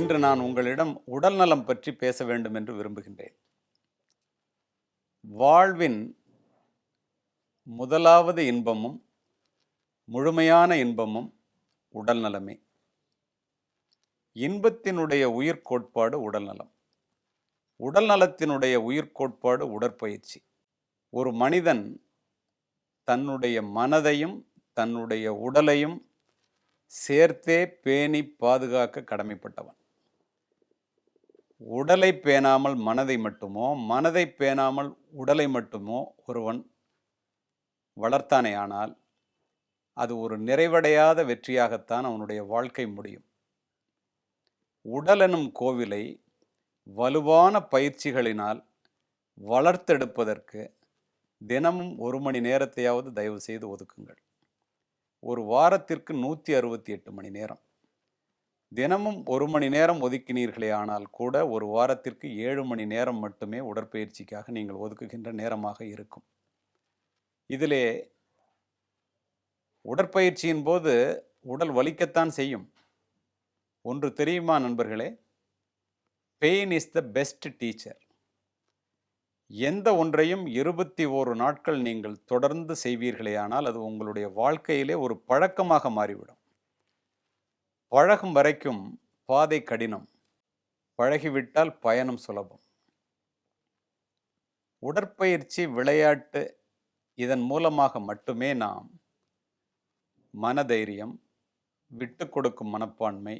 இன்று நான் உங்களிடம் உடல்நலம் பற்றி பேச வேண்டும் என்று விரும்புகின்றேன். வாழ்வின் முதலாவது இன்பமும் முழுமையான இன்பமும் உடல்நலமே. இன்பத்தினுடைய உயிர்கோட்பாடு உடல்நலம். உடல்நலத்தினுடைய உயிர்கோட்பாடு உடற்பயிற்சி. ஒரு மனிதன் தன்னுடைய மனதையும் தன்னுடைய உடலையும் சேர்த்தே பேணி பாதுகாக்க கடமைப்பட்டவன். உடலை பேணாமல் மனதை மட்டுமோ, மனதை பேணாமல் உடலை மட்டுமோ ஒருவன் வளர்த்தானேயானால் அது ஒரு நிறைவடையாத வெற்றியாகத்தான் அவனுடைய வாழ்க்கை முடியும். உடலெனும் கோவிலை வலுவான பயிற்சிகளினால் வளர்த்தெடுப்பதற்கு தினமும் 1 மணி நேரத்தையாவது தயவு செய்து ஒதுக்குங்கள். ஒரு வாரத்திற்கு 168 மணி நேரம். தினமும் 1 மணி நேரம் ஒதுக்கினீர்களே ஆனால் கூட ஒரு வாரத்திற்கு 7 மணி நேரம் மட்டுமே உடற்பயிற்சிக்காக நீங்கள் ஒதுக்குகின்ற நேரமாக இருக்கும். இதிலே உடற்பயிற்சியின் போது உடல் வலிக்கத்தான் செய்யும். ஒன்று தெரியுமா நண்பர்களே? Pain is the best teacher. எந்த ஒன்றையும் 21 நாட்கள் நீங்கள் தொடர்ந்து செய்வீர்களேயானால் அது உங்களுடைய வாழ்க்கையிலே ஒரு பழக்கமாக மாறிவிடும். பழகும் வரைக்கும் பாதை கடினம், பழகிவிட்டால் பயணம் சுலபம். உடற்பயிற்சி, விளையாட்டு இதன் மூலமாக மட்டுமே நாம் மனதைரியம், விட்டு கொடுக்கும் மனப்பான்மை,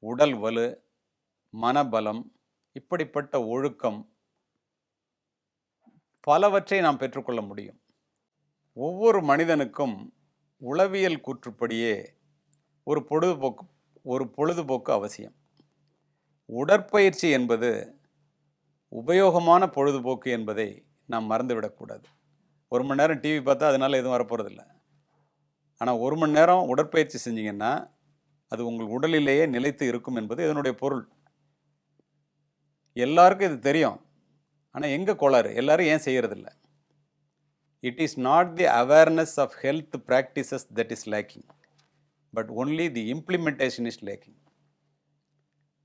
உடல் வலு, மனபலம், இப்படிப்பட்ட ஒழுக்கம் பலவற்றை நாம் பெற்றுக்கொள்ள முடியும். ஒவ்வொரு மனிதனுக்கும் உளவியல் கூற்றுப்படியே ஒரு பொழுதுபோக்கு அவசியம். உடற்பயிற்சி என்பது உபயோகமான பொழுதுபோக்கு என்பதை நாம் மறந்துவிடக்கூடாது. 1 மணி நேரம் டிவி பார்த்தா அதனால எதுவும் வரப்போறதில்ல. ஆனால் 1 மணி நேரம் உடற்பயிற்சி செஞ்சீங்கன்னா அது உங்கள் உடலிலேயே நிலைத்து இருக்கும் என்பது இதனுடைய பொருள். எல்லாருக்கும் இது தெரியும். ஆனால் எங்கே கோளாறு? எல்லாரும் ஏன் செய்யறதில்லை? It is not the awareness of health practices that is lacking, but only the implementation is lacking.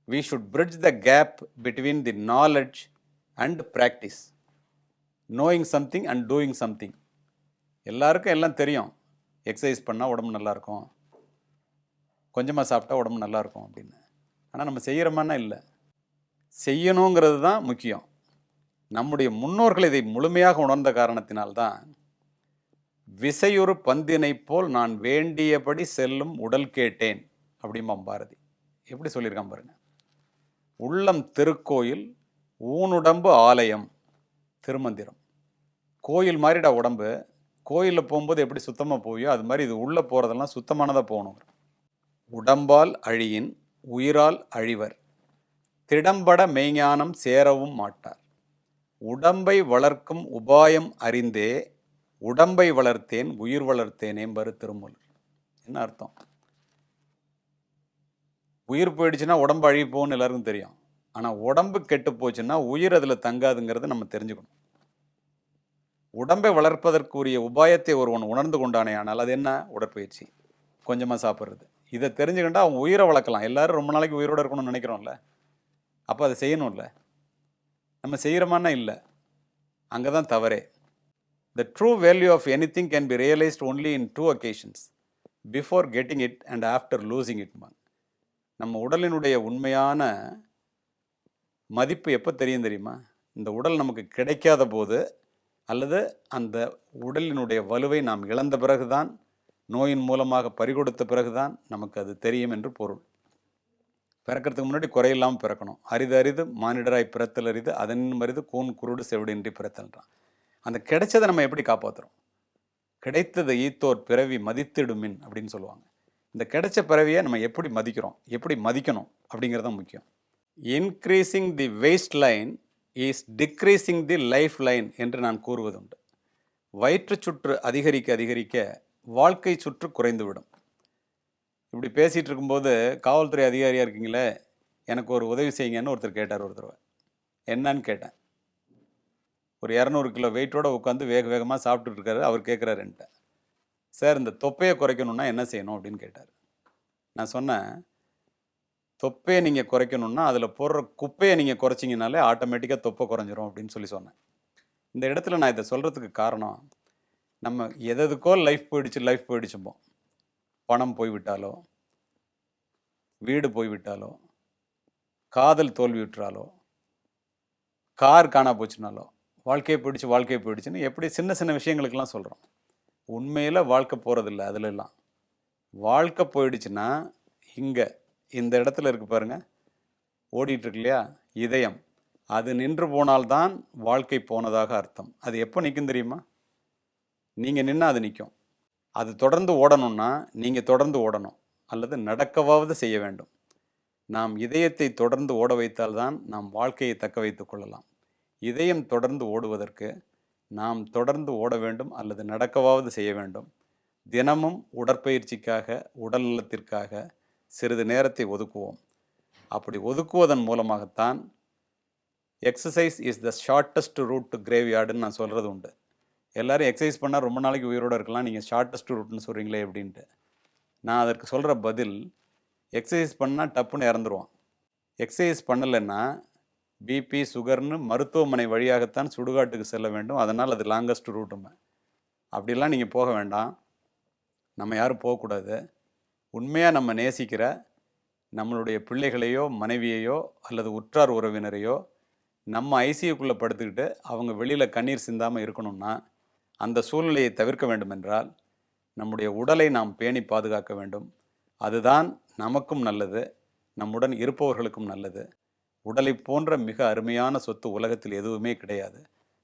We should bridge the gap between the knowledge and practice. Knowing something and doing something. எல்லாருக்கும் எல்லாம் தெரியும். Exercise பண்ணால் உடம்பு நல்லாயிருக்கும், கொஞ்சமாக சாப்பிட்டா உடம்பு நல்லாயிருக்கும் அப்படின்னு. ஆனால் நம்ம செய்கிறோமான்னா இல்லை. செய்யணுங்கிறது தான் முக்கியம். நம்முடைய முன்னோர்கள் இதை முழுமையாக உணர்ந்த காரணத்தினால்தான் விசையொரு பந்தினை போல் நான் வேண்டியபடி செல்லும் உடல் கேட்டேன் அப்படிம்பாம் பாரதி. எப்படி சொல்லியிருக்கான் பாருங்க. உள்ளம் திருக்கோயில், ஊனுடம்பு ஆலயம், திருமந்திரம். கோயில் மாதிரிடா உடம்பு. கோயிலில் போகும்போது எப்படி சுத்தமாக போவியோ அது மாதிரி இது உள்ளே போகிறதெல்லாம் சுத்தமானதாக போகணும். உடம்பால் அழியின் உயிரால் அழிவர், திடம்பட மெய்ஞானம் சேரவும் மாட்டார். உடம்பை வளர்க்கும் உபாயம் அறிந்தே உடம்பை வளர்த்தேன் உயிர் வளர்த்தேனேம்பரு திருமூலர். என்ன அர்த்தம்? உயிர் போயிடுச்சுன்னா உடம்பு அழகி போகும்னு எல்லாருக்கும் தெரியும். ஆனால் உடம்பு கெட்டு போச்சுன்னா உயிர் அதில் தங்காதுங்கிறத நம்ம தெரிஞ்சுக்கணும். உடம்பை வளர்ப்பதற்குரிய உபாயத்தை ஒருவன் உணர்ந்து கொண்டானே ஆனால் அது என்ன? உடற்பயிற்சி, கொஞ்சமாக சாப்பிட்றது. இதை தெரிஞ்சுக்கிட்டா அவங்க உயிரை வளர்க்கலாம். எல்லாரும் ரொம்ப நாளைக்கு உயிரோடு இருக்கணும்னு நினைக்கிறோம்ல, அப்போ அதை செய்யணும்ல. நம்ம செய்கிறோமான்னா இல்லை. அங்கே தான் தவறே. The true value of anything can be realized only in 2 occasions, before getting it and after losing it. நம்ம உடலினுடைய உண்மையான மதிப்பு எப்போ தெரியுமா? இந்த உடல் நமக்கு கிடைக்காத போது, அல்லது அந்த உடலினுடைய வலுவை நாம் இழந்த பிறகுதான், நோயின் மூலமாக பறிகொடுத்த பிறகுதான் நமக்கு அது தெரியும் என்று பொருள். பிறக்கிறதுக்கு முன்னாடி குறையில்லாமல் பிறக்கணும். அரிது அரிது மானிடராய் பிறத்தல் அரிது, அதனின் அரிது கூன் குருடு செவிடின்றி பிறத்தல்ன்றான். அந்த கிடைச்சதை நம்ம எப்படி காப்பாற்றுறோம்? கிடைத்ததை ஈத்தோர் பிறவி மதித்திடுமின் அப்படின்னு சொல்லுவாங்க. இந்த கிடைச்ச பிறவியை நம்ம எப்படி மதிக்கிறோம், எப்படி மதிக்கணும் அப்படிங்கிறது தான் முக்கியம். Increasing the waste line is decreasing the life line என்று நான் கூறுவதுண்டு. வயிற்று சுற்று அதிகரிக்க அதிகரிக்க வாழ்க்கை சுற்று குறைந்துவிடும். இப்படி பேசிகிட்டு இருக்கும்போது காவல்துறை அதிகாரியாக இருக்கீங்களே, எனக்கு ஒரு உதவி செய்யுங்கன்னு ஒருத்தர் கேட்டார். ஒரு தடவை என்னன்னு கேட்டேன். ஒரு 200 கிலோ வெயிட்டோடு உட்காந்து வேகமாக சாப்பிட்டுட்டு இருக்காரு. அவர் கேட்குறாரு என்கிட்ட, சார் இந்த தொப்பையை குறைக்கணும்னா என்ன செய்யணும் அப்படின்னு கேட்டார். நான் சொன்னேன், தொப்பையை நீங்கள் குறைக்கணும்னா அதில் போடுற குப்பையை நீங்கள் குறைச்சிங்கனாலே ஆட்டோமேட்டிக்காக தொப்பை குறைஞ்சிரும் அப்படின்னு சொன்னேன். இந்த இடத்துல நான் இதை சொல்கிறதுக்கு காரணம், நம்ம எதுக்கோ லைஃப் போயிடுச்சும்போம். பணம் போய்விட்டாலோ, வீடு போய்விட்டாலோ, காதல் தோல்வி விட்டுறாலோ, கார் காணா போச்சுனாலோ, வாழ்க்கையை போயிடுச்சுன்னு எப்படி சின்ன சின்ன விஷயங்களுக்கெல்லாம் சொல்கிறோம். உண்மையில் வாழ்க்கை போகிறதில்ல. அதிலெல்லாம் வாழ்க்கை போயிடுச்சுன்னா இங்கே இந்த இடத்துல இருக்கு பாருங்க, ஓடிட்டுருக்கு இல்லையா இதயம், அது நின்று போனால்தான் வாழ்க்கை போனதாக அர்த்தம். அது எப்போ நிற்கும் தெரியுமா? நீங்கள் நின்னா அது நிற்கும். அது தொடர்ந்து ஓடணும்னா நீங்கள் தொடர்ந்து ஓடணும், அல்லது நடக்கவாவது செய்ய வேண்டும். நாம் இதயத்தை தொடர்ந்து ஓட வைத்தால்தான் நாம் வாழ்க்கையை தக்க வைத்துக் கொள்ளலாம். இதயம் தொடர்ந்து ஓடுவதற்கு நாம் தொடர்ந்து ஓட வேண்டும், அல்லது நடக்கவாவது செய்ய வேண்டும். தினமும் உடற்பயிற்சிக்காக, உடல் நலத்திற்காக சிறிது நேரத்தை ஒதுக்குவோம். அப்படி ஒதுக்குவதன் மூலமாகத்தான் exercise is the shortest route to கிரேவ்யார்டுன்னு நான் சொல்கிறது உண்டு. எல்லோரும் எக்ஸசைஸ் பண்ணால் ரொம்ப நாளைக்கு உயிரோடு இருக்கலாம், நீங்கள் ஷார்ட்டஸ்ட் ரூட்னு சொல்கிறீங்களே அப்படின்ட்டு. நான் அதற்கு சொல்கிற பதில், எக்ஸசைஸ் பண்ணால் டப்புன்னு இறந்துருவான். எக்ஸசைஸ் பண்ணலைன்னா பிபி சுகர்னு மருத்துவமனை வழியாகத்தான் சுடுகாட்டுக்கு செல்ல வேண்டும். அதனால் அது லாங்கஸ்ட் ரூட்டுமே. அப்படிலாம் நீங்கள் போக வேண்டாம், நம்ம யாரும் போகக்கூடாது. உண்மையாக நம்ம நேசிக்கிற நம்மளுடைய பிள்ளைகளையோ மனைவியையோ அல்லது உற்றார் உறவினரையோ நம்ம ஐசியூக்குள்ளே படுத்துக்கிட்டு அவங்க வெளியில் கண்ணீர் சிந்தாமல் இருக்கணும்னா, அந்த சூழ்நிலையை தவிர்க்க வேண்டுமென்றால் நம்முடைய உடலை நாம் பேணி பாதுகாக்க வேண்டும். அதுதான் நமக்கும் நல்லது, நம்முடன் இருப்பவர்களுக்கும் நல்லது. உடலை போன்ற மிக அருமையான சொத்து உலகத்தில் எதுவுமே கிடையாது.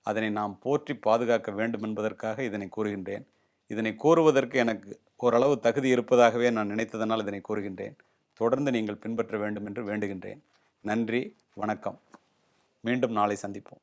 அதனை நாம் போற்றி பாதுகாக்க வேண்டும் என்பதற்காக இதனை கூறுகின்றேன். இதனை கூறுவதற்கு எனக்கு ஓரளவு தகுதி இருப்பதாகவே நான் நினைத்ததனால் இதனை கூறுகின்றேன். தொடர்ந்து நீங்கள் பின்பற்ற வேண்டும் என்று வேண்டுகின்றேன். நன்றி, வணக்கம். மீண்டும் நாளை சந்திப்போம்.